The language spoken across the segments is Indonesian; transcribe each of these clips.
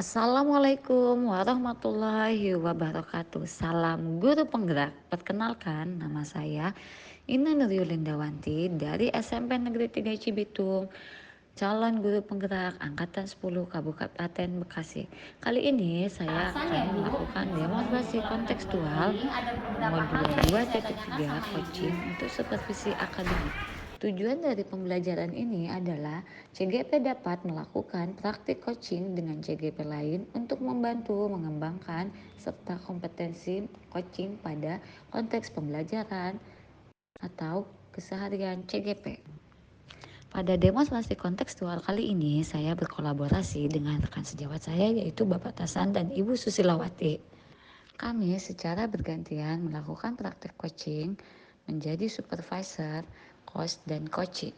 Assalamualaikum warahmatullahi wabarakatuh. Salam guru penggerak. Perkenalkan, nama saya Ina Nuriyulindawanti dari SMP Negeri 3 Cibitung, calon guru penggerak angkatan 10 Kabupaten Bekasi. Kali ini saya akan melakukan demonstrasi kontekstual modul 2.3 coaching untuk supervisi akademik. Tujuan dari pembelajaran ini adalah CGP dapat melakukan praktik coaching dengan CGP lain untuk membantu mengembangkan serta kompetensi coaching pada konteks pembelajaran atau keseharian CGP. Pada demonstrasi kontekstual kali ini, saya berkolaborasi dengan rekan sejawat saya yaitu Bapak Tasan dan Ibu Susilawati. Kami secara bergantian melakukan praktik coaching menjadi supervisor, coach, dan coachee.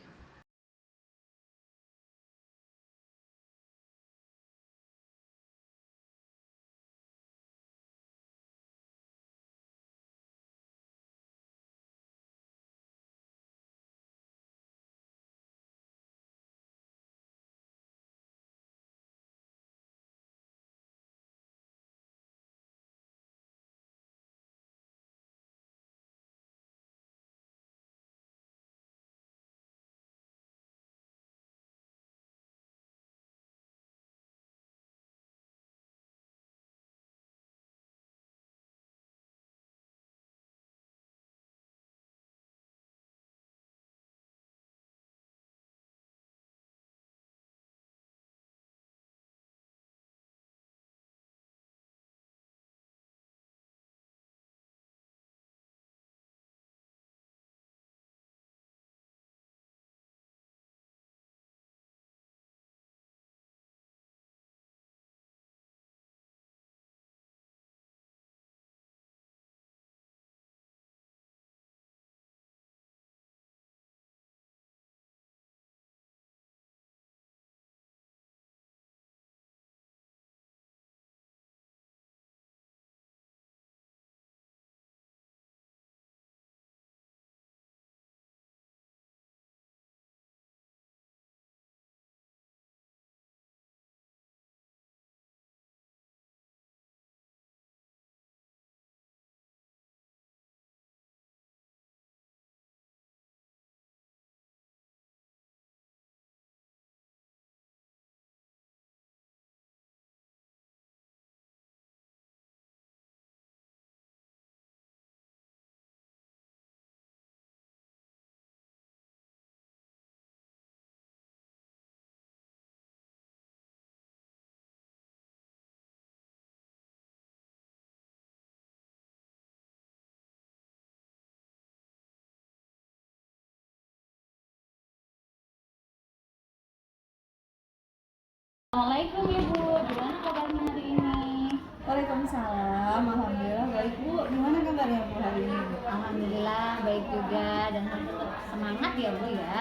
Assalamualaikum Ibu, gimana kabarnya hari ini? Waalaikumsalam, alhamdulillah baik Bu. Gimana kabarnya Bu hari ini? Alhamdulillah baik juga dan harus tetap semangat ya Bu ya.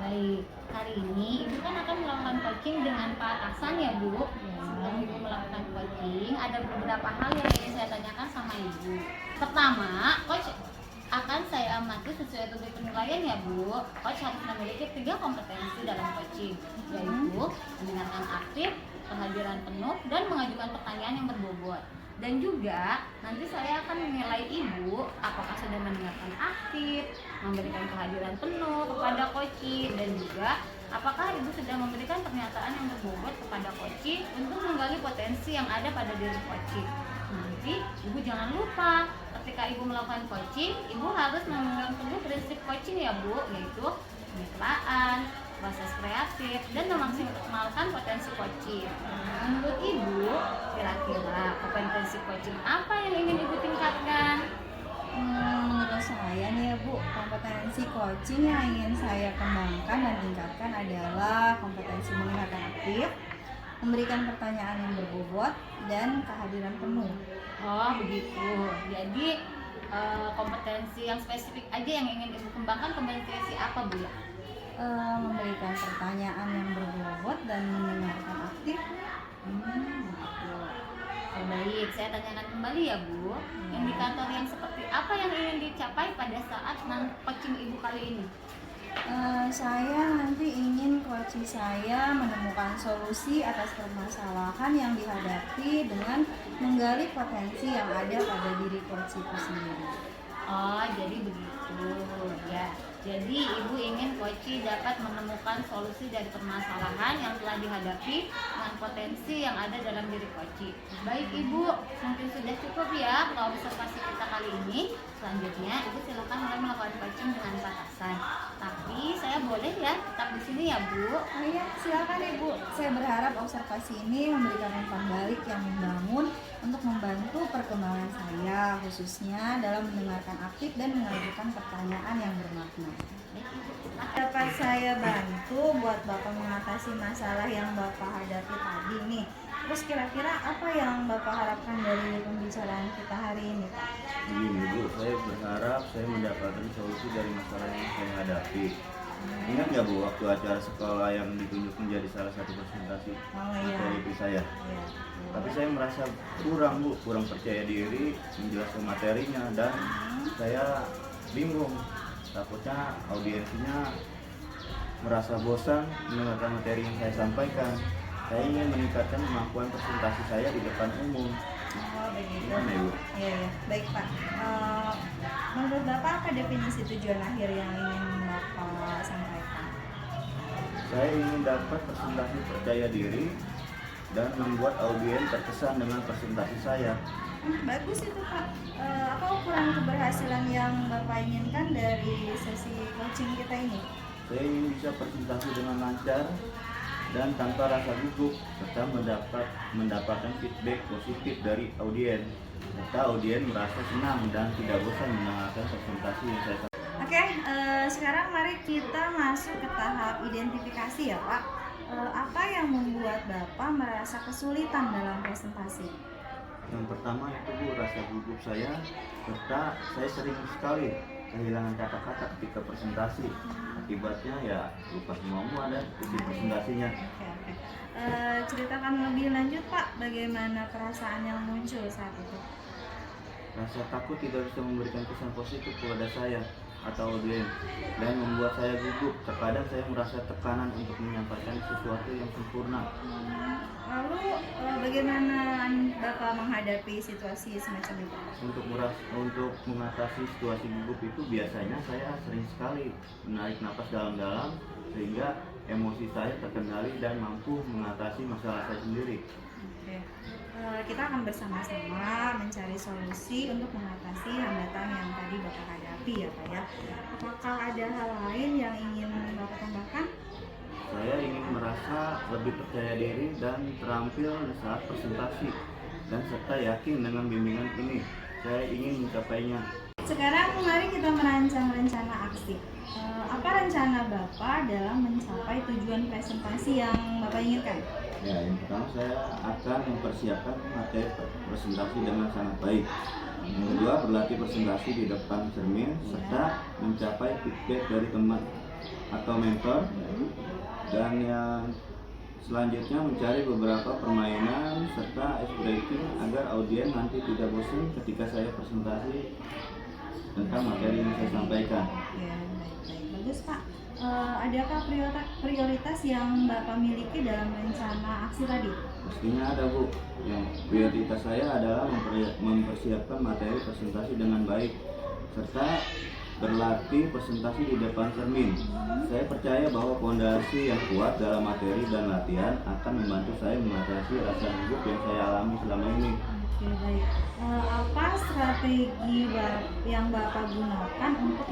Baik, hari ini Ibu kan akan melakukan coaching dengan Pak Aksan ya Bu. Sebelum Ibu melakukan coaching, ada beberapa hal yang ingin saya tanyakan sama Ibu. Pertama, coach akan saya amati sesuai tujuan penilaian ya Bu. Coach harus memiliki 3 kompetensi dalam coaching, yaitu mendengarkan aktif, kehadiran penuh, dan mengajukan pertanyaan yang berbobot. Dan juga nanti saya akan menilai Ibu apakah sudah mendengarkan aktif, memberikan kehadiran penuh kepada coaching, dan juga apakah Ibu sudah memberikan pernyataan yang berbobot kepada coaching untuk menggali potensi yang ada pada diri coaching. Nanti Ibu jangan lupa ketika Ibu melakukan coaching, Ibu harus memegang teguh prinsip coaching ya Bu, yaitu kemitraan, proses kreatif, dan memaksimalkan potensi coaching. Menurut Ibu, kira-kira kompetensi coaching apa yang ingin Ibu tingkatkan? Menurut saya nih ya Bu, kompetensi coaching yang ingin saya kembangkan dan tingkatkan adalah kompetensi mendengarkan aktif, memberikan pertanyaan yang berbobot, dan kehadiran penuh. Oh begitu. Jadi kompetensi yang spesifik aja yang ingin Ibu kembangkan, kompetensi apa Bu ya? Memberikan pertanyaan yang berbobot dan mendengarkan aktif. Begitu. Oh, baik, saya tanyakan kembali ya Bu. Indikator yang seperti apa yang ingin dicapai pada saat coaching Ibu kali ini? Saya nanti ingin coach saya menemukan solusi atas permasalahan yang dihadapi dengan menggali potensi yang ada pada diri coach itu sendiri. Oh, jadi begitu ya. Jadi ibu ingin Koci dapat menemukan solusi dari permasalahan yang telah dihadapi dengan potensi yang ada dalam diri Koci. Baik ibu, mungkin sudah cukup ya kalau observasi kita kali ini. Selanjutnya ibu silakan mulai melakukan coaching dengan batasan. Tapi saya boleh ya tetap di sini ya bu. Oh iya, silakan ibu. Saya berharap observasi ini memberikan umpan balik yang membangun untuk membantu perkembangan saya, khususnya dalam mendengarkan aktif dan mengajukan pertanyaan yang bermakna. Dapat saya bantu buat Bapak mengatasi masalah yang Bapak hadapi tadi nih. Terus kira-kira apa yang Bapak harapkan dari pembicaraan kita hari ini, Pak? Begini Bu, saya berharap saya mendapatkan solusi dari masalah yang saya hadapi. Ingat nggak Bu, waktu acara sekolah yang ditunjuk menjadi salah satu presentasi Oh iya. materi saya. Iya. Tapi saya merasa kurang Bu, kurang percaya diri menjelaskan materinya dan saya bingung. Takutnya audiensinya merasa bosan mendengarkan materi yang saya sampaikan. Saya ingin meningkatkan kemampuan presentasi saya di depan umum. Oh begitu. Gimana Ibu? Iya, iya. Baik Pak. Menurut Bapak apa definisi tujuan akhir yang ingin Bapak sampaikan? Saya ingin dapat presentasi percaya diri dan membuat audiens terkesan dengan presentasi saya. Bagus itu Pak. Apa ukuran keberhasilan yang Bapak inginkan dari sesi coaching kita ini? Saya ingin bisa presentasi dengan lancar dan tanpa rasa gugup, serta mendapatkan feedback positif dari audiens, serta audiens merasa senang dan tidak bosan mendengarkan presentasi yang saya sampaikan. Oke, sekarang mari kita masuk ke tahap identifikasi ya Pak. Apa yang membuat Bapak merasa kesulitan dalam presentasi? Yang pertama itu Bu, rasa gugup saya, serta saya sering sekali kehilangan kata-kata ketika presentasi. Akibatnya ya lupa semua dan isi presentasinya. Oke. Ceritakan lebih lanjut Pak, bagaimana perasaan yang muncul saat itu? Rasa takut tidak bisa memberikan kesan positif kepada saya atau audiens dan membuat saya gugup. Terkadang saya merasa tekanan untuk menyampaikan sesuatu yang sempurna. Lalu bagaimana Bapak menghadapi situasi semacam itu? Untuk mengatasi situasi gugup itu biasanya saya sering sekali menarik napas dalam-dalam sehingga emosi saya terkendali dan mampu mengatasi masalah saya sendiri. Oke. Kita akan bersama-sama mencari solusi untuk mengatasi hambatan yang tadi Bapak hadapi ya Pak ya. Apakah ada hal lain yang ingin Bapak tambahkan? Saya ingin merasa lebih percaya diri dan terampil saat presentasi dan serta yakin dengan bimbingan ini. Saya ingin mencapainya. Sekarang mari kita merancang rencana aksi. Apa rencana Bapak dalam mencapai tujuan presentasi yang Bapak inginkan? Ya, yang pertama saya akan mempersiapkan materi presentasi dengan sangat baik. Yang kedua, berlatih presentasi di depan cermin serta mencapai feedback dari teman atau mentor. Dan yang selanjutnya mencari beberapa permainan serta ice breaking agar audiens nanti tidak bosan ketika saya presentasi tentang materi yang saya sampaikan. Ya, baik. Bagus Pak. Adakah prioritas yang Bapak miliki dalam rencana aksi tadi? Pastinya ada Bu. Yang prioritas saya adalah mempersiapkan materi presentasi dengan baik serta berlatih presentasi di depan cermin. Saya percaya bahwa fondasi yang kuat dalam materi dan latihan akan membantu saya mengatasi rasa gugup yang saya alami selama ini. Oke, baik. Apa strategi yang Bapak gunakan untuk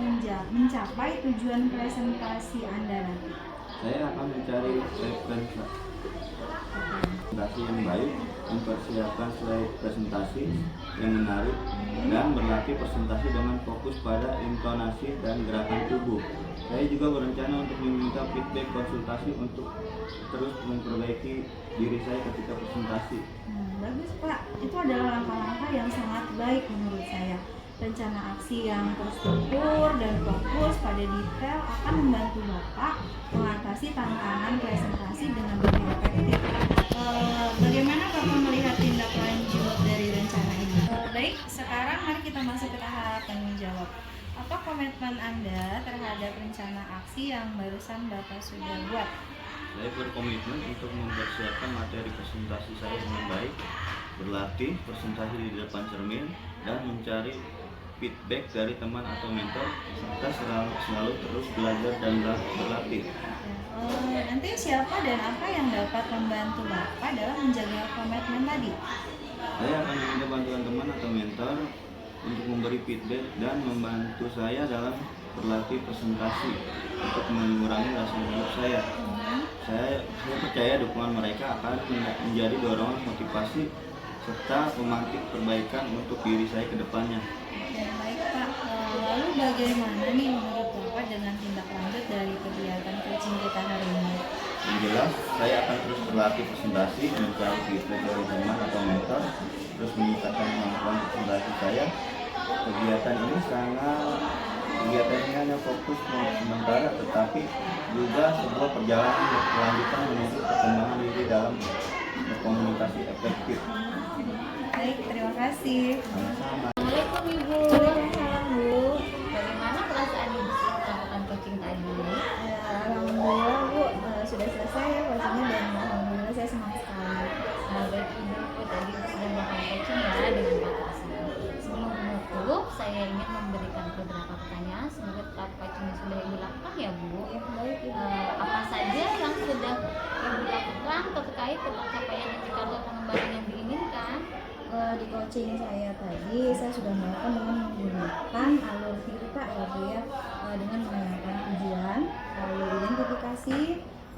mencapai tujuan presentasi Anda nanti? Saya akan mencari presentasi yang baik, mempersiapkan slide presentasi yang menarik, dan berlatih presentasi dengan fokus pada intonasi dan gerakan tubuh. Saya juga berencana untuk meminta feedback konsultasi untuk terus memperbaiki diri saya ketika presentasi. Bagus Pak, itu adalah langkah-langkah yang sangat baik menurut saya. Rencana aksi yang terstruktur dan fokus pada detail akan membantu Bapak mengatasi tantangan presentasi dengan lebih efektif. Bagaimana Bapak melihat tindak lanjut dari rencana ini? Baik, sekarang mari kita masuk ke tahap tanggung jawab. Apa komitmen Anda terhadap rencana aksi yang barusan Bapak sudah buat? Saya berkomitmen untuk mempersiapkan materi presentasi saya dengan baik, berlatih presentasi di depan cermin, dan mencari feedback dari teman atau mentor, serta selalu terus belajar dan berlatih. Nanti siapa dan apa yang dapat membantu Bapak dalam menjaga komitmen tadi? Saya akan meminta bantuan teman atau mentor untuk memberi feedback dan membantu saya dalam berlatih presentasi untuk mengurangi rasa malu saya. Saya percaya dukungan mereka akan menjadi dorongan motivasi serta pemantik perbaikan untuk diri saya ke depannya. Baik Pak, lalu bagaimana nih menurut Bapak dengan tindak lanjut dari kegiatan coaching kita hari ini? Yang jelas, saya akan terus berlatih presentasi, mencari feedback dari teman atau mentor, terus meningkatkan kemampuan presentasi saya. Kegiatan ini hanya fokus sementara, tetapi juga sebuah perjalanan berkelanjutan menuju perkembangan diri dalam berkomunikasi efektif. Baik, terima kasih. Sama-sama. Assalamualaikum Ibu. Waalaikumsalam Bu. Bagaimana perasaan Ibu setelah melakukan coaching tadi? Alhamdulillah Bu, sudah selesai ya coachingnya dan alhamdulillah saya senang sekali. Baik Ibu, tadi Ibu sudah melakukan coaching ya dengan Pak Tasya. Sebelum menutup, saya ingin memberikan beberapa pertanyaan. Semoga tetap coaching yang sudah Ibu lakukan ya Bu. Ya, baik Ibu. Apa saja yang sudah Ibu lakukan terkait pencapaian indikator pengembangan yang diinginkan? Di coaching saya tadi saya sudah melakukan dengan menggunakan alur Tirta ya Bu ya, dengan menanyakan tujuan, lalu identifikasi,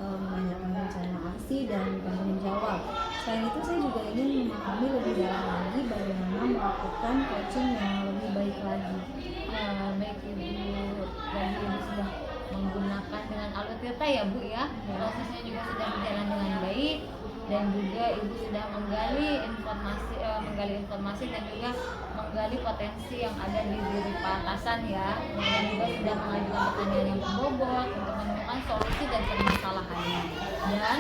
menanyakan rencana aksi dan tanggung jawab. Selain itu saya juga ingin memahami lebih dalam lagi bagaimana melakukan coaching yang lebih baik lagi. Baik Ibu, tadi Ibu sudah menggunakan dengan alur Tirta ya Bu ya. Prosesnya juga sudah berjalan dengan baik dan juga Ibu sudah menggali informasi dan juga menggali potensi yang ada di diri Pak atasan ya. Dan juga sudah mengajukan pertanyaan yang berbobot untuk menemukan solusi dari permasalahannya. Dan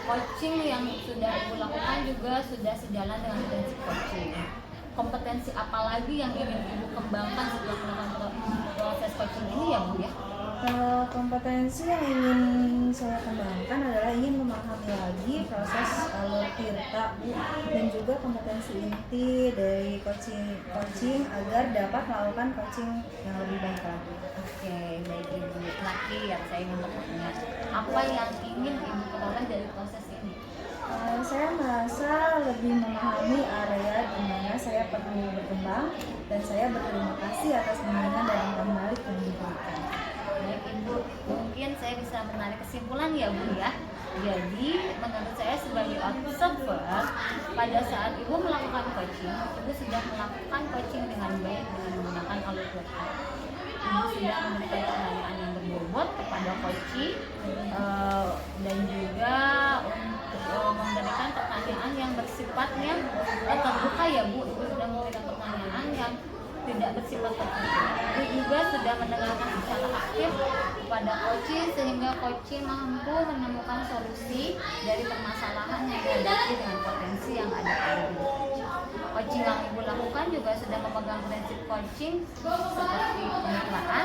coaching yang sudah Ibu lakukan juga sudah sejalan dengan prinsip coaching. Kompetensi apa lagi yang ingin Ibu kembangkan setelah melakukan proses coaching ini ya Bu ya? Kompetensi yang ingin saya kembangkan adalah ingin memahami lagi proses alur Tirta Bu, dan juga kompetensi inti dari coaching agar dapat melakukan coaching yang lebih baik lagi. Oke, baik Ibu. Terakhir saya ingin bertanya, apa yang ingin Ibu peroleh dari proses ini? Saya merasa lebih memahami area di mana saya perlu berkembang dan saya berterima kasih atas bimbingan dan umpan balik yang diberikan. Baik Ibu, mungkin saya bisa menarik kesimpulan ya Bu ya. Jadi menurut saya sebagai observer, pada saat Ibu melakukan coaching, Ibu sudah melakukan coaching dengan baik dengan menggunakan alur Tirta. Ibu sudah memberikan pertanyaan yang berbobot kepada coaching dan juga untuk memberikan pertanyaan yang bersifatnya terbuka ya Bu. Ibu sudah memberikan pertanyaan yang tidak bersifat tertutup. Ibu juga sudah mendengarkan secara aktif pada coaching sehingga coaching mampu menemukan solusi dari permasalahan yang dihadapi dengan potensi yang ada pada diri. Coaching yang Ibu lakukan juga sudah memegang prinsip coaching seperti pemikiran,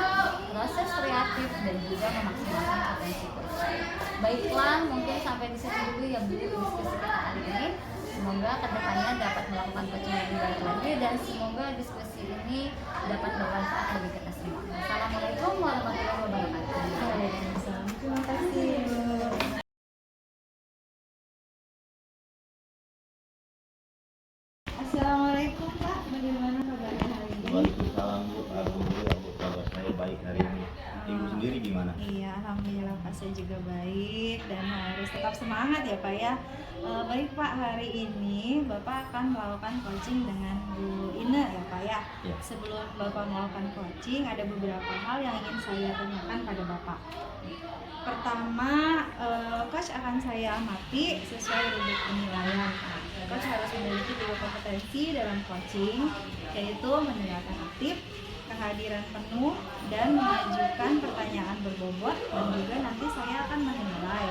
proses kreatif, dan juga memaksimalkan potensi coaching. Baiklah, mungkin sampai di sini dulu ya Bu diskusi kita kali ini. Semoga kedepannya dapat melakukan coaching yang lebih baik lagi dan semoga diskusi ini dapat bermanfaat bagi kita semua. Assalamualaikum warahmatullahi wabarakatuh. Waalaikumsalam. Terima kasih Bu. Assalamualaikum Pak, bagaimana kabarnya hari ini? Waalaikumsalam Bu. Alhamdulillah Bu, kabar saya baik hari ini. Ibu sendiri gimana? Iya, alhamdulillah Pak saya juga baik dan harus tetap semangat ya Pak ya. Baik Pak, hari ini Bapak akan melakukan coaching dengan Bu Ine ya Pak ya. Ya. Sebelum Bapak melakukan coaching, ada beberapa hal yang ingin saya tanyakan pada Bapak. Pertama, coach akan saya amati sesuai rubrik penilaian. Coach harus memiliki 3 kompetensi dalam coaching, yaitu mendengarkan aktif, kehadiran penuh, dan mengajukan pertanyaan berbobot, dan juga nanti saya akan menilai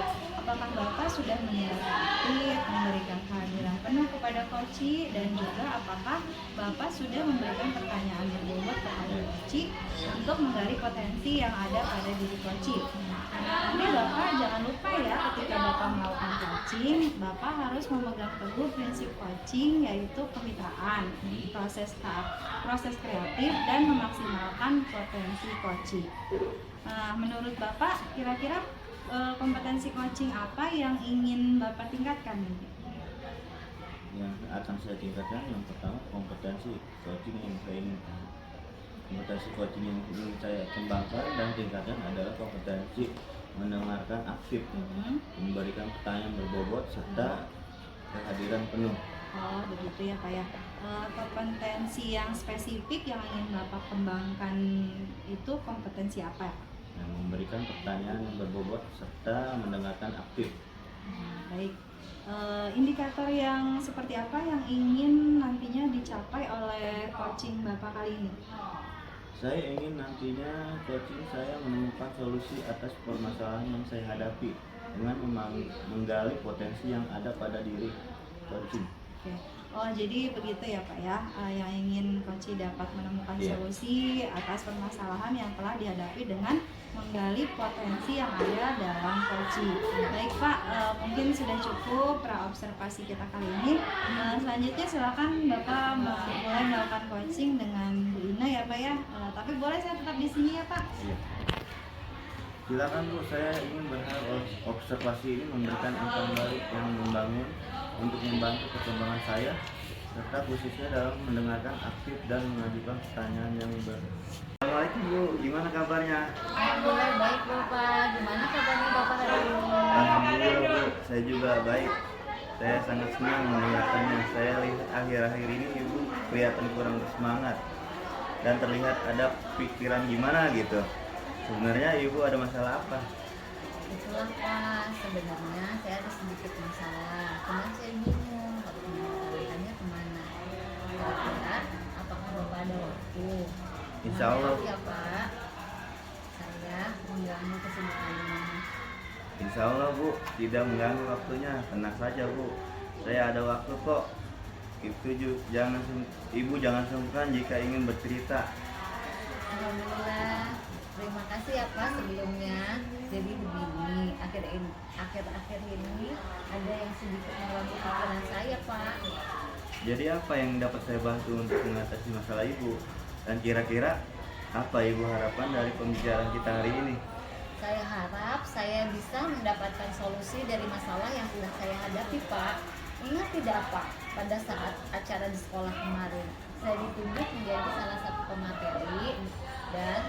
apakah Bapak sudah mendengarkan aktif, memberikan kehadiran penuh kepada koci, dan juga apakah Bapak sudah memberikan pertanyaan berbobot kepada koci untuk menggali potensi yang ada pada diri koci. Nanti Bapak jangan lupa ya, ketika Bapak melakukan coaching, Bapak harus memegang teguh prinsip coaching, yaitu kemitraan, proses kreatif, dan memaksimalkan potensi koci. Nah, menurut Bapak, kira-kira kompetensi coaching apa yang ingin Bapak tingkatkan nanti? Yang akan saya tingkatkan yang pertama kompetensi coaching yang saya inginkan. Kompetensi coaching yang ingin saya kembangkan dan tingkatkan adalah kompetensi mendengarkan aktif, memberikan pertanyaan berbobot, serta kehadiran penuh. Oh, begitu ya Pak ya. Kompetensi yang spesifik yang ingin Bapak kembangkan itu kompetensi apa ya? Yang memberikan pertanyaan yang berbobot serta mendengarkan aktif. Baik. Indikator yang seperti apa yang ingin nantinya dicapai oleh coaching Bapak kali ini? Saya ingin nantinya coaching saya menemukan solusi atas permasalahan yang saya hadapi dengan menggali potensi yang ada pada diri coaching. Oke. Oh, jadi begitu ya Pak ya, yang ingin coaching dapat menemukan Iya. solusi atas permasalahan yang telah dihadapi dengan menggali potensi yang ada dalam coaching. Baik Pak, mungkin sudah cukup pra-observasi kita kali ini. Selanjutnya silakan Bapak mulai melakukan coaching dengan Bu Ina ya Pak ya. Tapi boleh saya tetap di sini ya Pak? Iya. Silakan Bu, saya ingin berharap observasi ini memberikan umpan balik yang membangun untuk membantu perkembangan saya, serta khususnya dalam mendengarkan aktif dan mengajukan pertanyaan yang Assalamualaikum Bu, gimana kabarnya? Alhamdulillah baik Bapak. Gimana kabarnya Bapak hari ini? Alhamdulillah Bu, saya juga baik. Saya sangat senang mendengarkannya. Saya lihat akhir-akhir ini Ibu kelihatan kurang bersemangat dan terlihat ada pikiran gimana gitu. Sebenarnya Ibu ada masalah apa? Itulah Pak, sebenarnya saya ada sedikit masalah. Cuman saya bingung harus mengarahkannya kemana. Kira-kira apakah Bapak ada waktu? Insya Allah. Maaf ya Pak, saya mengganggu kesibukannya. Insya Allah Bu, tidak mengganggu waktunya. Tenang saja Bu, saya ada waktu kok. Ibu jangan sungkan jika ingin bercerita. Alhamdulillah, terima kasih ya Pak sebelumnya. Jadi begini, akhir-akhir ini ada yang sedikit mengganggu pikiran saya Pak. Jadi apa yang dapat saya bantu untuk mengatasi masalah Ibu? Dan kira-kira apa Ibu harapan dari pembicaraan kita hari ini? Saya harap saya bisa mendapatkan solusi dari masalah yang sudah saya hadapi Pak. Ingat tidak Pak, pada saat acara di sekolah kemarin, saya ditunjuk menjadi salah satu pemateri dan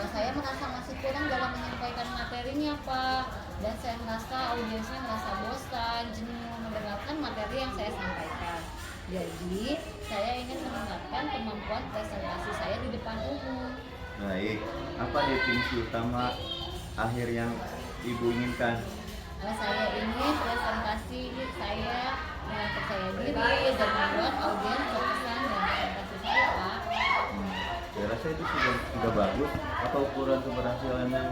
saya merasa masih kurang dalam menyampaikan materinya Pak. Dan saya merasa audiensnya merasa bosan, jenuh mendengarkan materi yang saya sampaikan. Jadi, saya ingin meningkatkan kemampuan presentasi saya di depan umum. Baik, apa definisi utama akhir yang Ibu inginkan? Saya ingin presentasi saya dengan percaya diri dan membuat audiens berkesan dan presentasi saya Pak. Saya rasa itu sudah bagus. Apa ukuran keberhasilan yang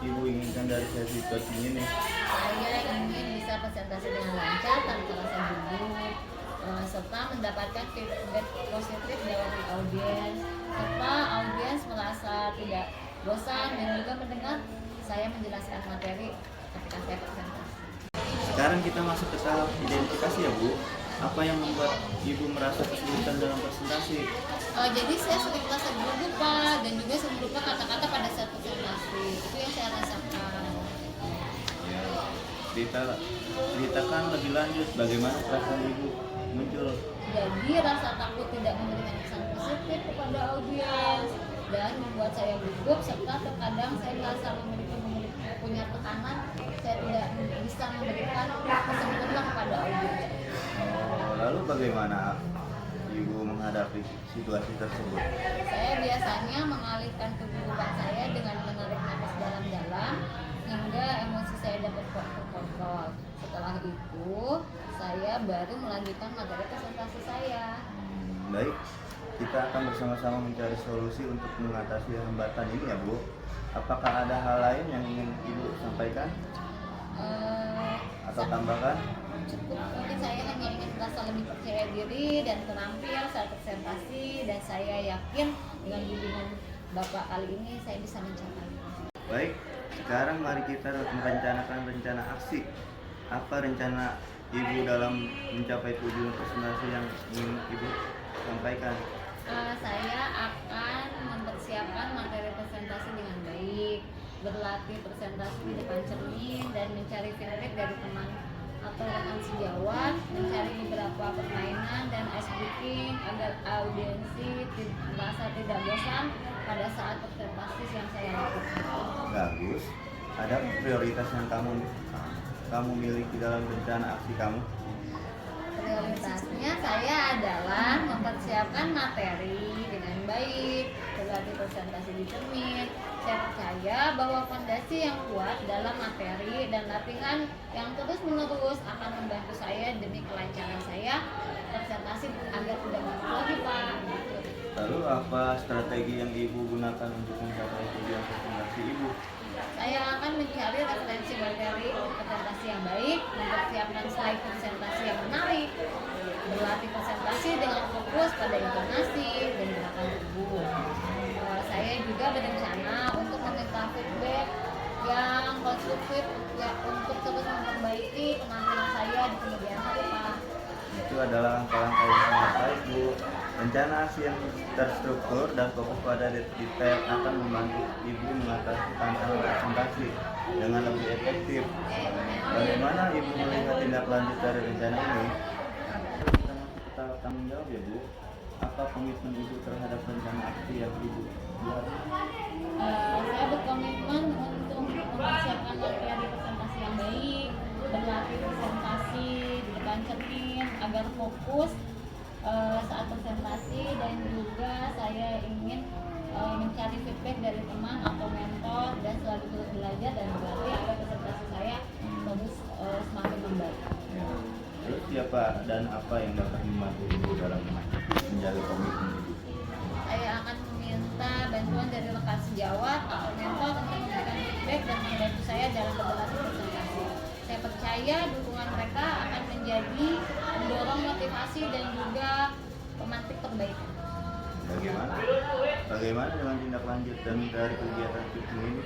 Ibu inginkan dari sesi coaching ini? Saya ingin bisa presentasi dengan lancar tanpa rasa gugup, serta mendapatkan feedback positif dari audiens, serta audiens merasa tidak bosan dan juga mendengar saya menjelaskan materi ketika saya presentasi. Sekarang kita masuk ke tahap identifikasi ya Bu. Apa yang membuat Ibu merasa kesulitan dalam presentasi? Jadi saya sering merasa gugup Pak, dan juga sering lupa kata-kata pada saat presentasi. Itu yang saya rasakan. Ya, ceritakan lebih lanjut bagaimana perasaan Ibu muncul. Jadi rasa takut tidak memberikan kesan positif kepada audiens dan membuat saya gugup, serta terkadang saya merasa punya tekanan, saya tidak bisa memberikan kesempurnaan kepada audiens. Lalu bagaimana Ibu menghadapi situasi tersebut? Saya biasanya mengalihkan kegugupan saya dengan menarik nafas dalam-dalam hingga emosi saya dapat terkontrol. Setelah itu, saya baru melanjutkan materi presentasi saya. Baik, kita akan bersama-sama mencari solusi untuk mengatasi hambatan ini ya Bu. Apakah ada hal lain yang ingin Ibu sampaikan? Atau tambahkan? Cukup, mungkin saya hanya ingin merasa lebih percaya diri dan terampil saat presentasi, dan saya yakin dengan bimbingan Bapak kali ini saya bisa mencapai. Baik, sekarang mari kita merencanakan rencana aksi. Apa rencana Ibu dalam mencapai tujuan presentasi yang ingin Ibu sampaikan? Saya akan mempersiapkan materi presentasi dengan baik, berlatih presentasi di depan cermin, dan mencari feedback dari teman atau rekan sejawat, mencari beberapa permainan dan ice breaking agar audiensi merasa tidak bosan pada saat presentasi yang saya lakukan. Bagus. Ada prioritas yang kamu miliki dalam rencana aksi kamu? Prioritasnya saya adalah mempersiapkan materi dengan baik, berlatih presentasi di cermin. Saya percaya bahwa fondasi yang kuat dalam materi dan latihan yang terus-menerus akan membantu saya demi kelancaran saya presentasi agar tidak mundur lagi, Pak. Lalu apa strategi yang Ibu gunakan untuk mencapai tujuan presentasi Ibu? Saya akan mencari referensi materi presentasi yang baik, mempersiapkan slide presentasi yang menarik, berlatih presentasi dengan fokus pada intonasi dan gerakan tubuh. Saya juga berencana untuk meminta feedback yang konstruktif ya, untuk terus memperbaiki penampilan saya di kemudian hari, Pak. Itu adalah langkah-langkah yang sangat baik, Bu. Rencana aksi yang terstruktur dan fokus pada detail akan membantu Ibu mengatasi tantangan presentasi dengan lebih efektif. Bagaimana Ibu melihat tindak lanjut dari rencana ini? Kita tanggung jawab ya, Bu. Apa komitmen Ibu terhadap rencana aksi yang Ibu buat? Saya berkomitmen untuk mempersiapkan materi presentasi yang baik, berlatih presentasi di depan cermin agar fokus saat presentasi, dan juga saya ingin mencari feedback dari teman atau mentor dan selalu terus belajar dan berlatih agar presentasi saya terus semakin membaik. Ya. Terus siapa dan apa yang dapat membantu Ibu dalam menjaga komitmen Ibu? Saya akan meminta bantuan dari rekan sejawat atau mentor untuk memberikan feedback dan membantu saya dalam berlatih presentasi. Saya percaya dukungan mereka akan menjadi mendorong motivasi dan juga pemantik perbaikan. Bagaimana dengan tindak lanjut dan dari kegiatan pitching ini?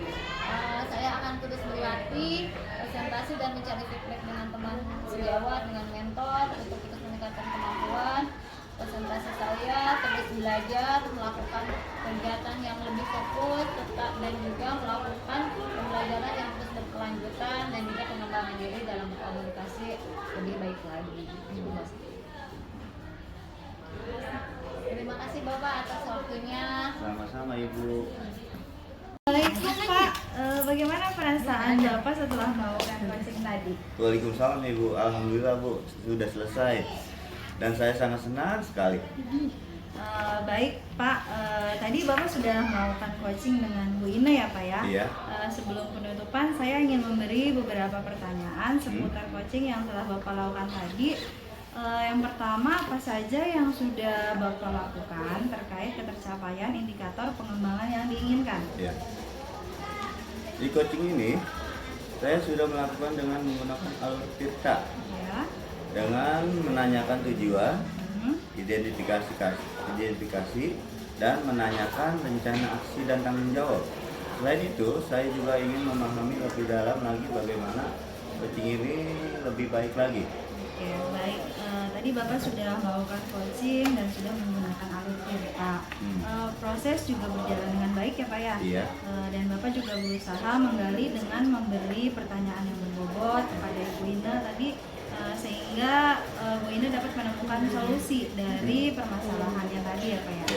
Saya akan terus berlatih presentasi dan mencari feedback dengan teman sejawat, dengan mentor untuk terus meningkatkan kemampuan presentasi saya, terus belajar, melakukan kegiatan yang lebih fokus, tetap, dan juga melakukan pembelajaran yang terus berkelanjutan dan juga pengembangan diri dalam berkomunikasi lebih baik lagi. Terima kasih Bapak atas waktunya. Sama-sama Ibu. Assalamualaikum Pak, bagaimana perasaan Bapak setelah melakukan coaching tadi? Waalaikumsalam Ibu. Alhamdulillah Bu, sudah selesai. Dan saya sangat senang sekali. Baik Pak, tadi Bapak sudah melakukan coaching dengan Bu Ina ya Pak ya? Iya. Sebelum penutupan saya ingin memberi beberapa pertanyaan seputar coaching yang telah Bapak lakukan tadi. Yang pertama, apa saja yang sudah Bapak lakukan terkait ketercapaian indikator pengembangan yang diinginkan? Ya. Di coaching ini saya sudah melakukan dengan menggunakan alur Tirta, Ya. dengan menanyakan tujuan, Mhm. identifikasi dan menanyakan rencana aksi dan tanggung jawab. Selain itu, saya juga ingin memahami lebih dalam lagi bagaimana coaching ini lebih baik lagi. Oke, baik. Tadi Bapak sudah melakukan coaching dan sudah menggunakan alur Tirta. Proses juga berjalan dengan baik ya Pak ya? Iya. Dan Bapak juga berusaha menggali dengan memberi pertanyaan yang berbobot kepada Ibu Ina tadi, sehingga Bu Ina dapat menemukan solusi dari permasalahannya tadi ya Pak ya?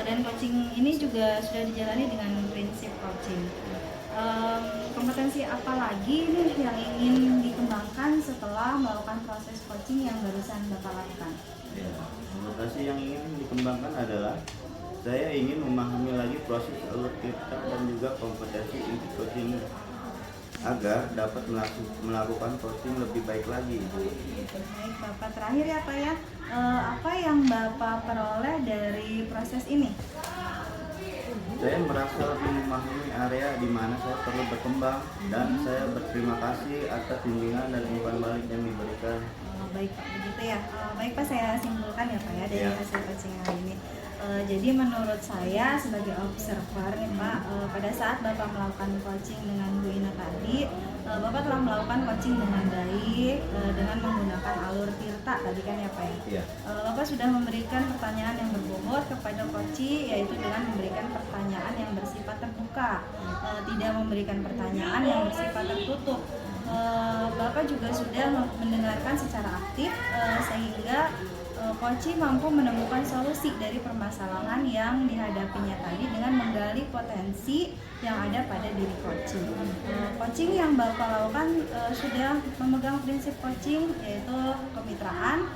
Dan coaching ini juga sudah dijalani dengan prinsip coaching. Kompetensi apa lagi nih yang ingin dikembangkan setelah melakukan proses coaching yang barusan Bapak lakukan? Ya, kompetensi yang ingin dikembangkan adalah saya ingin memahami lagi proses alur Tirta dan juga kompetensi inti coaching agar dapat melakukan coaching lebih baik lagi. Baik Bapak, terakhir ya Pak ya, apa yang Bapak peroleh dari proses ini? Saya merasa lebih memahami area di mana saya perlu berkembang dan saya berterima kasih atas bimbingan dan umpan balik yang diberikan. Baik Pak, begitu ya. Baik Pak, saya simpulkan ya Pak ya dari Ya. hasil coaching hari ini. Jadi menurut saya sebagai observer nih Pak, pada saat Bapak melakukan coaching dengan Bu Ina tadi, Bapak telah melakukan coaching dengan baik, dengan menggunakan alur tirta tadi kan ya Pak ya. Iya. Bapak sudah memberikan pertanyaan yang berbobot kepada coach, yaitu dengan memberikan pertanyaan yang bersifat terbuka, tidak memberikan pertanyaan yang bersifat tertutup. Bapak juga sudah mendengarkan secara aktif, sehingga coach mampu menemukan solusi dari permasalahan yang dihadapinya tadi dengan menggali potensi yang ada pada diri coaching. Coaching yang Bapak lakukan sudah memegang prinsip coaching, yaitu kemitraan,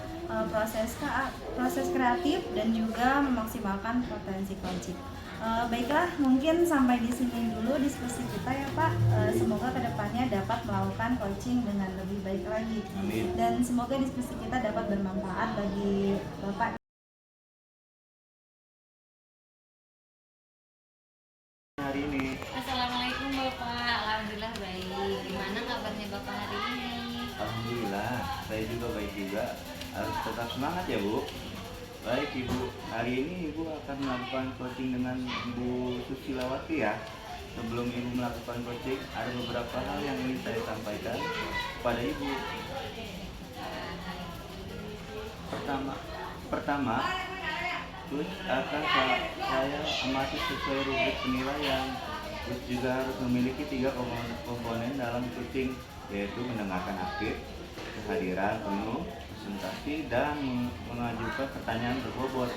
proses kreatif, dan juga memaksimalkan potensi coaching. Baiklah, mungkin sampai di sini dulu diskusi kita ya Pak. Semoga kedepannya dapat melakukan coaching dengan lebih baik lagi. Amin. Dan semoga diskusi kita dapat bermanfaat bagi Bapak. Hari ini Assalamualaikum Bapak, alhamdulillah baik. Gimana kabarnya Bapak hari ini? alhamdulillah saya juga baik juga. Harus tetap semangat ya Bu. Baik Ibu, hari ini Ibu akan melakukan coaching dengan Bu Susilawati ya. Sebelum Ibu melakukan coaching, ada beberapa hal yang ingin saya sampaikan kepada Ibu. Pertama, terus akan saya amati sesuai rubrik penilaian. Terus juga harus memiliki 3 komponen dalam coaching, yaitu mendengarkan aktif, kehadiran penuh, presentasi, dan mengajukan pertanyaan berbobot.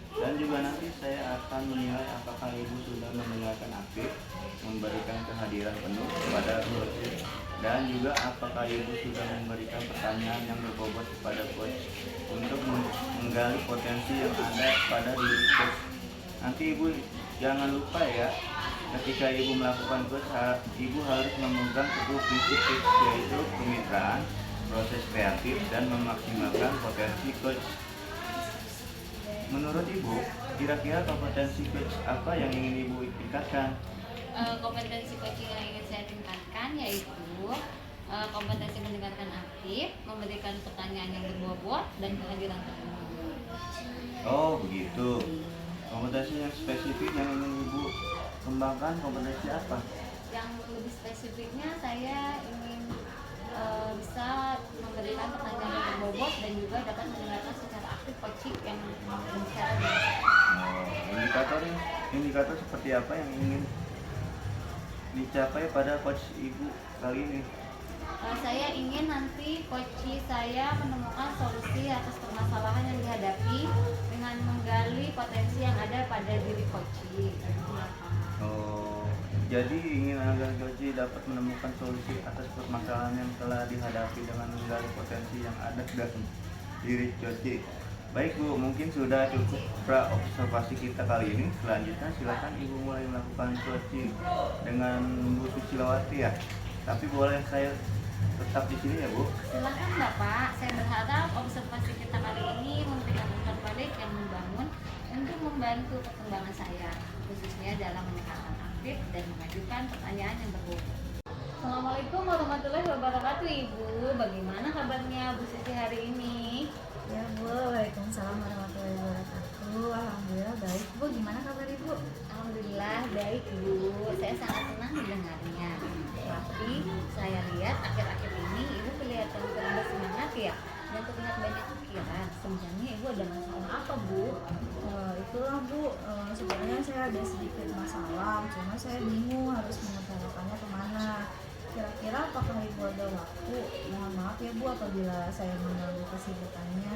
Dan juga nanti saya akan menilai apakah Ibu sudah mendengarkan aktif, memberikan kehadiran penuh kepada coach, dan juga apakah Ibu sudah memberikan pertanyaan yang berbobot kepada coach untuk menggali potensi yang ada pada diri coach. Nanti Ibu jangan lupa ya, ketika Ibu melakukan coach, Ibu harus memegang teguh prinsip yaitu kemitraan, proses kreatif, dan memaksimalkan potensi coach. Menurut Ibu, kira-kira kompetensi coach apa yang ingin Ibu tingkatkan? Kompetensi coaching yang ingin saya tingkatkan yaitu kompetensi mendengarkan aktif, memberikan pertanyaan yang berbobot, dan kehadiran penuh. Oh begitu. Kompetensi yang spesifik yang ingin Ibu kembangkan kompetensi apa? Yang lebih spesifiknya saya ingin bisa memberikan pertanyaan yang berbobot dan juga dapat mendengarkan secara aktif coaching yang bicara. Indikator seperti apa yang ingin dicapai pada coach Ibu kali ini? Saya ingin nanti coach saya menemukan solusi atas permasalahan yang dihadapi dengan menggali potensi yang ada pada diri coach. Oh, jadi ingin agar coach dapat menemukan solusi atas permasalahan yang telah dihadapi dengan menggali potensi yang ada dalam diri coach. Baik Bu, mungkin sudah cukup pra-observasi kita kali ini. Selanjutnya silakan Ibu mulai melakukan coaching dengan Bu Susilawati ya. Tapi boleh saya tetap di sini ya Bu? Silakan Bapak, saya berharap observasi kita kali ini memberikan umpan balik yang membangun untuk membantu perkembangan saya, khususnya dalam mendengarkan aktif dan mengajukan pertanyaan yang berbobot. Assalamualaikum warahmatullahi wabarakatuh Ibu, bagaimana kabarnya Bu Sisi hari ini? Ya Bu, waalaikumsalam warahmatullahi wabarakatuh. Alhamdulillah baik Bu, gimana kabar Ibu? Alhamdulillah baik Bu, saya sangat senang mendengarnya. Tapi saya lihat akhir-akhir ini Ibu kelihatan kurang bersemangat ya, dan terlihat banyak pikiran. Sebenarnya Ibu ada masalah apa Bu? Itulah Bu, sebenarnya saya ada sedikit masalah, cuma saya bingung harus mengutarakannya kemana. Kira-kira apakah Ibu ada waktu? Mohon maaf ya Bu apabila saya mengganggu kesibukannya.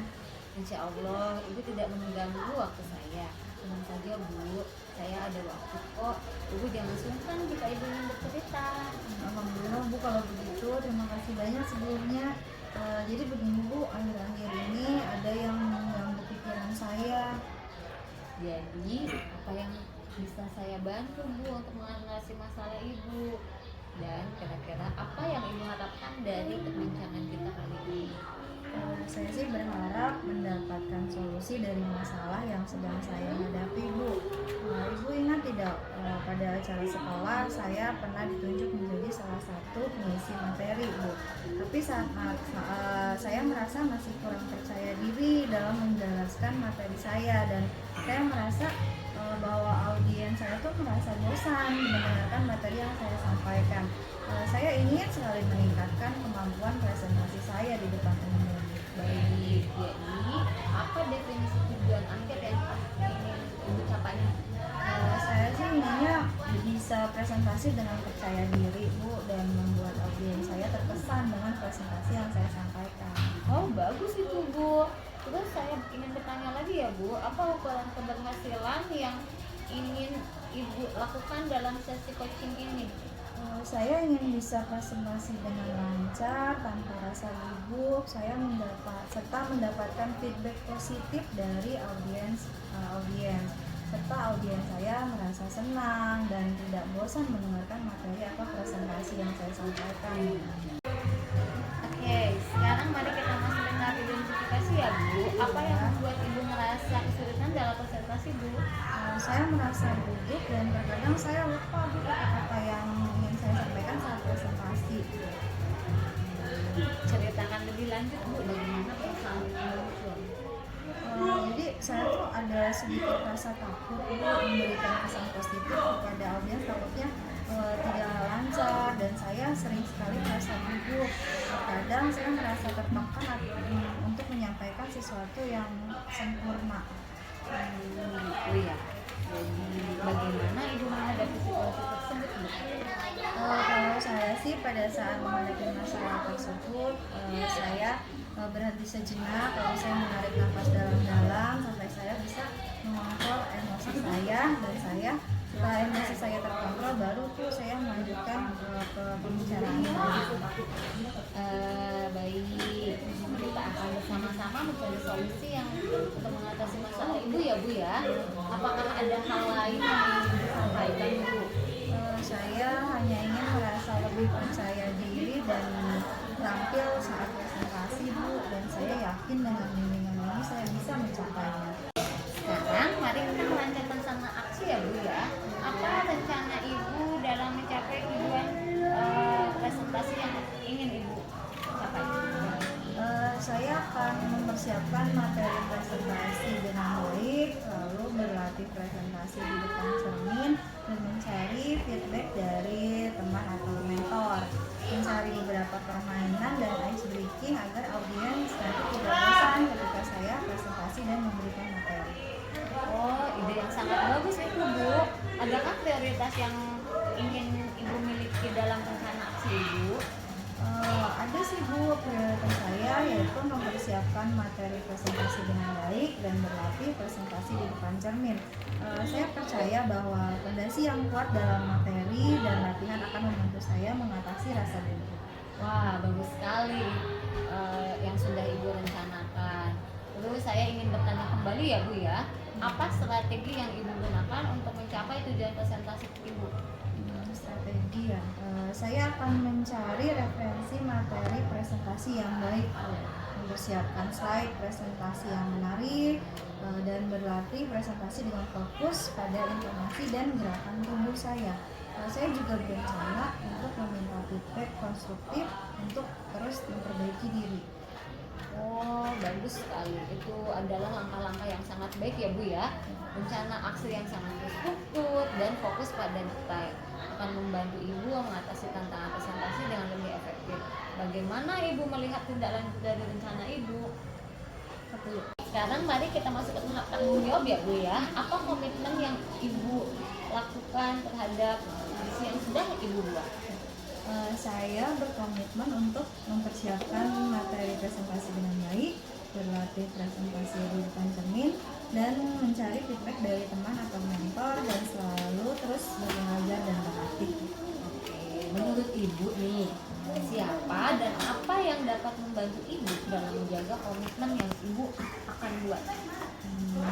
Insya Allah Ibu tidak mengganggu waktu saya. Tenang saja Bu, saya ada waktu kok. Ibu jangan sungkan jika Ibu ingin bercerita. Alhamdulillah Bu kalau begitu, terima kasih banyak sebelumnya. Jadi begini Bu, akhir-akhir ini ada yang mengganggu pikiran saya. Jadi apa yang bisa saya bantu Bu untuk mengatasi masalah Ibu? Dan kira-kira apa yang Ibu harapkan dari perbincangan kita kali ini? Saya sih berharap mendapatkan solusi dari masalah yang sedang saya hadapi, Bu. Ibu ingat tidak, pada acara sekolah saya pernah ditunjuk menjadi salah satu pengisi materi, Bu. Tapi saya merasa masih kurang percaya diri dalam menjelaskan materi saya, dan saya merasa bahwa audiens saya tuh merasa bosan mendengarkan materi yang saya sampaikan. Saya ingin sekali meningkatkan kemampuan presentasi saya di depan umum. Baik, jadi apa definisi tujuan akhir yang ingin Ibu capai? Saya sih inginnya bisa presentasi dengan percaya diri, Bu, dan membuat audiens saya terkesan dengan presentasi yang saya sampaikan. Oh, bagus itu, Bu. Terus saya ingin bertanya lagi ya, Bu, apa ukuran keberhasilan yang ingin Ibu lakukan dalam sesi coaching ini? Saya ingin bisa presentasi dengan lancar, tanpa rasa gugup, serta mendapatkan feedback positif dari audiens, serta audiens saya merasa senang dan tidak bosan mendengarkan materi atau presentasi yang saya sampaikan. Oke, sekarang mari kita masuk ke tahap identifikasi ya, Bu. Apa yang membuat Ibu merasa kesulitan dalam presentasi, Bu? Saya merasa gugup dan terkadang saya lupa, Bu, kata-kata yang ingin saya sampaikan saat presentasi. Ceritakan lebih lanjut, Bu, bagaimana perasaan Ibu muncul? Jadi saya tuh ada sedikit rasa takut, Bu, memberikan kesan positif kepada audiens, takutnya tidak lancar, dan saya sering sekali merasa gugup. Terkadang saya merasa tertekan untuk menyampaikan sesuatu yang sempurna. Gitu ya. Jadi bagaimana Ibu menghadapi situasi tersebut, Bu? Kalau saya sih pada saat menghadapi masalah tersebut, saya berhenti sejenak, lalu saya menarik nafas dalam-dalam sampai saya bisa mengontrol emosi saya, dan setelah emosi saya terkontrol, baru tuh saya melanjutkan ke pembicaraan tadi. Baik, kita akan bersama-sama mencari solusi yang untuk mengatasi masalah Ibu ya, Bu ya. Apakah ada hal lain yang ingin disampaikan, Bu? Saya hanya ingin merasa lebih percaya diri dan terampil saat presentasi, Bu, dan saya yakin dengan bimbingan ini saya bisa mencapainya. Sekarang mari kita melanjutkan sana aksi ya, Bu ya. Apa rencana Ibu dalam mencapai tujuan presentasi yang ingin Ibu capai? Saya akan mempersiapkan materi presentasi dengan baik, lalu berlatih presentasi di depan cermin, dan mencari feedback dari teman atau mentor, mencari beberapa permainan dan ice breaking agar audiens nanti tidak bosan ketika saya presentasi dan memberikan materi. Oh, ide yang sangat bagus itu, Bu. Adakah prioritas yang ingin Ibu miliki dalam rencana aksi Ibu? Ada sih, Bu, prioritas saya yaitu mempersiapkan materi presentasi dengan baik dan berlatih presentasi di depan cermin. Saya percaya bahwa fondasi yang kuat dalam materi dan latihan akan membantu saya mengatasi rasa gugup. Wah, bagus sekali yang sudah Ibu rencanakan. Terus saya ingin bertanya kembali ya, Bu ya. Apa strategi yang Ibu gunakan untuk mencapai tujuan presentasi Ibu? Strategi ya, saya akan mencari referensi materi presentasi yang baik, mempersiapkan slide presentasi yang menarik, dan berlatih presentasi dengan fokus pada informasi dan gerakan tubuh saya. Saya juga berencana untuk meminta feedback konstruktif untuk terus memperbaiki diri. Oh, bagus sekali. Itu adalah langkah-langkah yang sangat baik ya, Bu ya. Rencana aksi yang sangat terstruktur dan fokus pada detail akan membantu Ibu mengatasi tantangan presentasi dengan lebih efektif. Bagaimana Ibu melihat tindak lanjut dari rencana Ibu? Sekarang mari kita masuk ke tahap tanggung jawab ya, Bu ya. Apa komitmen yang Ibu lakukan terhadap misi yang sudah Ibu buat? Saya berkomitmen untuk mempersiapkan materi presentasi dengan baik, berlatih presentasi di depan cermin, dan mencari feedback dari teman atau mentor, dan selalu terus belajar dan berlatih. Oke, menurut Ibu nih, siapa dan apa yang dapat membantu Ibu dalam menjaga komitmen yang Ibu akan buat?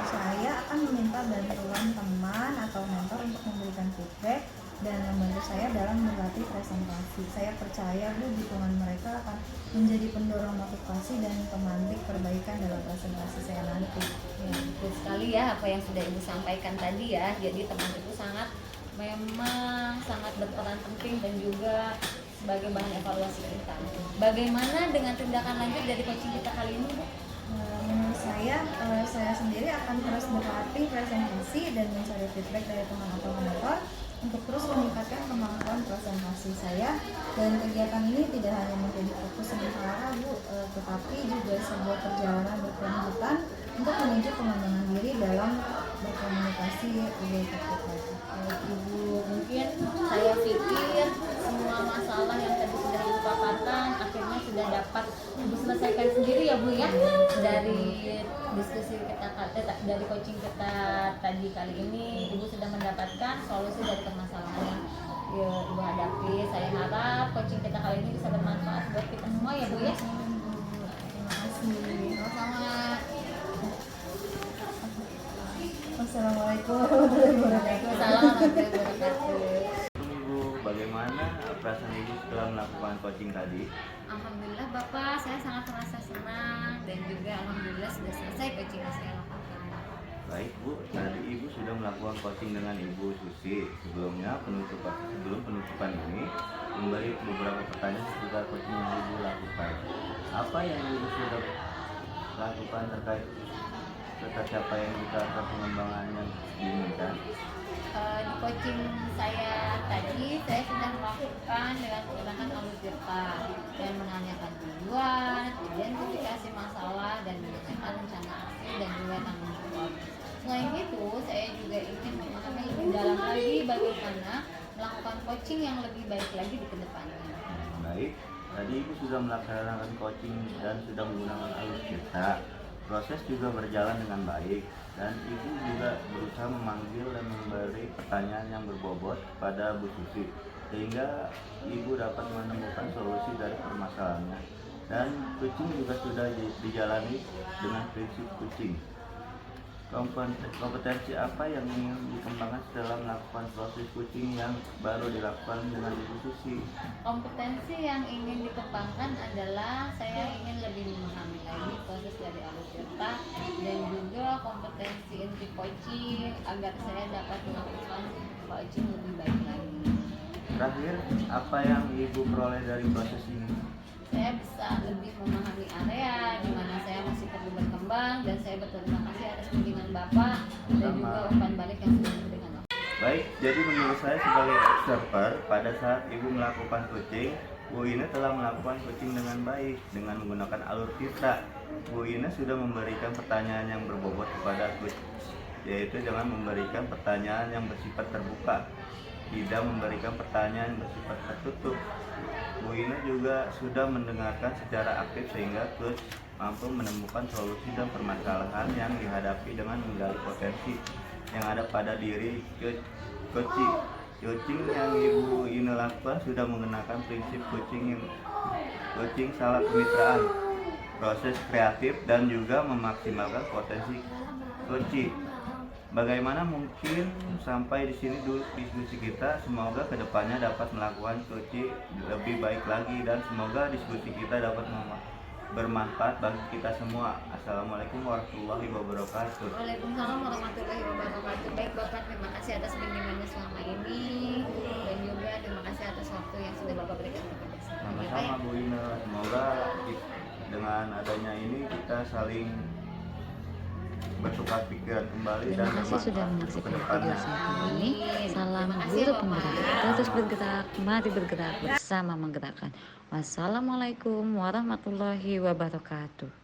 Saya akan meminta bantuan teman atau mentor untuk memberikan feedback, dan membantu saya dalam melatih presentasi. Saya percaya Bu, dukungan mereka akan menjadi pendorong motivasi dan pemantik perbaikan dalam presentasi saya nanti. Ya, betul sekali ya apa yang sudah Ibu sampaikan tadi ya. Jadi teman itu memang sangat berperan penting dan juga sebagai bahan evaluasi kita. Bagaimana dengan tindakan lanjut dari coaching kita kali ini, Bu? Menurut saya sendiri akan terus berlatih presentasi dan mencari feedback dari teman atau mentor untuk terus meningkatkan kemampuan presentasi saya. Dan kegiatan ini tidak hanya menjadi fokus sementara Bu, tetapi juga sebuah perjalanan berkelanjutan untuk menuju pengembangan diri dalam berkomunikasi lebih efektif. Ibu, mungkin saya pikir semua masalah yang tadi sudah Ibu paparkan akhirnya sudah dapat Ibu selesaikan sendiri ya Bu ya, dari diskusi kita dari coaching kita tadi kali ini. Ibu sudah mendapatkan solusi dari permasalahan yang Ibu hadapi. Saya harap coaching kita kali ini bisa bermanfaat buat kita semua ya Bu ya. Terima kasih. Sama-sama. Assalamualaikum warahmatullahi wabarakatuh. Waalaikumsalam warahmatullahi wabarakatuh. Ibu, bagaimana perasaan Ibu setelah melakukan coaching tadi? Alhamdulillah Bapak, saya sangat merasa senang dan juga alhamdulillah sudah selesai coaching yang saya lakukan. Baik Bu, tadi Ibu sudah melakukan coaching dengan Ibu Susi. Sebelum penutupan ini, memberi beberapa pertanyaan seputar coaching yang Ibu lakukan. Apa yang Ibu sudah lakukan terkait capaian kita atau pengembangan yang diinginkan? Di coaching saya tadi, saya sudah melakukan dengan menggunakan alur Tirta dan menanyakan tujuan, identifikasi masalah, dan menanyakan rencana aksi dan juga tanggung jawab. Selain itu, saya juga ingin memahami lebih dalam lagi bagaimana melakukan coaching yang lebih baik lagi di kedepannya. Baik, tadi Ibu sudah melaksanakan coaching dan sudah menggunakan alur Tirta. Proses juga berjalan dengan baik dan Ibu juga berusaha memanggil dan memberi pertanyaan yang berbobot kepada Bu Susi sehingga Ibu dapat menemukan solusi dari permasalahannya. Dan coaching juga sudah dijalani dengan prinsip coaching. Kompetensi apa yang ingin dikembangkan setelah melakukan proses coaching yang baru dilakukan dengan Ibu Susi? Kompetensi yang ingin dikembangkan adalah saya ingin lebih memahami lagi proses dari alur Tirta dan juga kompetensi inti coaching agar saya dapat melakukan coaching lebih baik lagi. Terakhir, apa yang Ibu peroleh dari proses ini? Saya bisa lebih memahami area di mana saya masih perlu berkembang dan saya berterima kasih atas bimbingan Bapak dan juga umpan balik yang sudah diberikan Bapak. Baik, jadi menurut saya sebagai observer, pada saat Ibu melakukan coaching, Bu Ina telah melakukan coaching dengan baik dengan menggunakan alur Tirta. Bu Ina sudah memberikan pertanyaan yang berbobot kepada coach, yaitu jangan memberikan pertanyaan yang bersifat terbuka, tidak memberikan pertanyaan yang bersifat tertutup. Bu Ina juga sudah mendengarkan secara aktif sehingga coach mampu menemukan solusi dan permasalahan yang dihadapi dengan menggali potensi yang ada pada diri coaching. Coaching yang Ibu Ina lakukan sudah mengenakan prinsip coaching salah kemitraan, proses kreatif dan juga memaksimalkan potensi coaching. Bagaimana mungkin sampai di sini dulu diskusi kita. Semoga kedepannya dapat melakukan coaching lebih baik lagi dan semoga diskusi kita dapat bermanfaat bagi kita semua. Assalamualaikum warahmatullahi wabarakatuh. Waalaikumsalam warahmatullahi wabarakatuh. Baik Bapak, terima kasih atas bimbingannya selama ini dan juga terima kasih atas waktu yang sudah Bapak berikan kepada saya. Sama-sama Bu Ina. Semoga dengan adanya ini kita saling bertukar pikiran kembali dan Terima kasih sudah menyaksikan video saya kali ini. Salam Terima kasih, guru Bapak. penggerak. Terus bergerak, mari bergerak bersama menggerakkan. Wassalamualaikum warahmatullahi wabarakatuh.